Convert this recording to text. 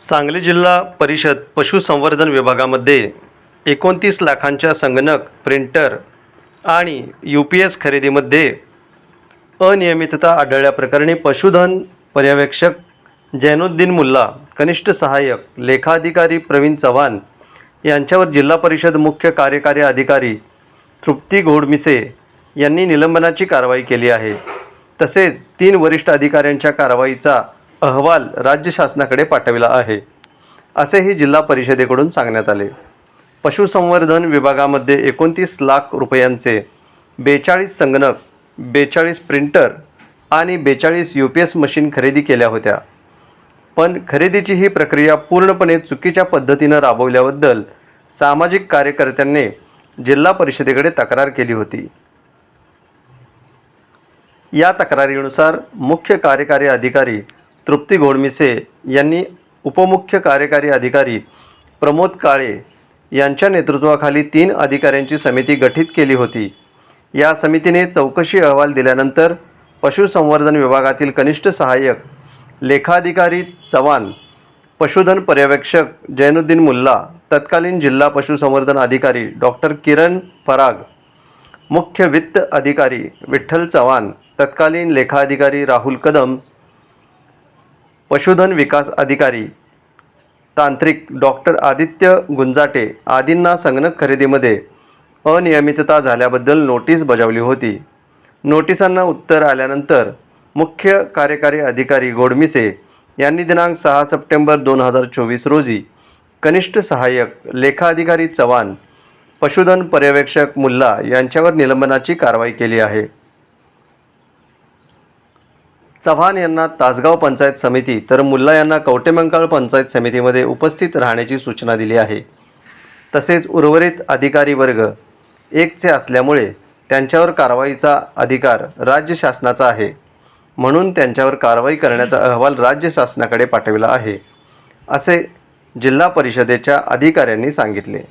सांगली जिल्हा परिषद पशुसंवर्धन विभागामध्ये 29 लाखांच्या संगणक, प्रिंटर आणि UPS खरेदीमध्ये अनियमितता आढळल्याप्रकरणी पशुधन पर्यवेक्षक जैनुद्दीन मुल्ला, कनिष्ठ सहाय्यक लेखाधिकारी प्रवीण चव्हाण यांच्यावर जिल्हा परिषद मुख्य कार्यकारी अधिकारी तृप्ती घोडमिसे यांनी निलंबनाची कारवाई केली आहे। तसेच 3 वरिष्ठ अधिकाऱ्यांच्या कारवाईचा अहवाल राज्य शासनाकडे पाठविला आहे, असेही जिल्हा परिषदेकडून सांगण्यात आले। पशुसंवर्धन विभागामध्ये 29 लाख रुपयांचे 42 संगणक, 42 प्रिंटर आणि 42 UPS मशीन खरेदी केल्या होत्या। पण खरेदीची ही प्रक्रिया पूर्णपणे चुकीच्या पद्धतीने राबवल्याबद्दल सामाजिक कार्यकर्त्यांनी जिल्हा परिषदेकडे तक्रार केली होती। या तक्रारीनुसार मुख्य कार्यकारी अधिकारी तृप्ती घोडमिसे यांनी उपमुख्य कार्यकारी अधिकारी प्रमोद काळे यांच्या नेतृत्वाखाली 3 अधिकाऱ्यांची समिती गठीत केली होती। या समितीने चौकशी अहवाल दिल्यानंतर पशुसंवर्धन विभागातील कनिष्ठ सहाय्यक लेखाधिकारी चव्हाण, पशुधन पर्यवेक्षक जैनुद्दीन मुल्ला, तत्कालीन जिल्हा पशुसंवर्धन अधिकारी डॉक्टर किरण पराग, मुख्य वित्त अधिकारी विठ्ठल चव्हाण, तत्कालीन लेखाधिकारी राहुल कदम, पशुधन विकास अधिकारी तांत्रिक डॉक्टर आदित्य गुंजाटे आदींना संगणक खरेदीमध्ये अनियमितता झाल्याबद्दल नोटीस बजावली होती। नोटिसांना उत्तर आल्यानंतर मुख्य कार्यकारी अधिकारी घोडमिसे यांनी दिनांक 6 सप्टेंबर 2024 रोजी कनिष्ठ सहाय्यक लेखाधिकारी चव्हाण, पशुधन पर्यवेक्षक मुल्ला यांच्यावर निलंबनाची कारवाई केली आहे। चव्हाण यांना तासगाव पंचायत समिती तर मुल्ला यांना कवटेमंकाळ पंचायत समितीमध्ये उपस्थित राहण्याची सूचना दिली आहे। तसेच उर्वरित अधिकारी वर्ग 1चे असल्यामुळे त्यांच्यावर कारवाईचा अधिकार राज्य शासनाचा आहे, म्हणून त्यांच्यावर कारवाई करण्याचा अहवाल राज्य शासनाकडे पाठविला आहे, असे जिल्हा परिषदेच्या अधिकाऱ्यांनी सांगितले।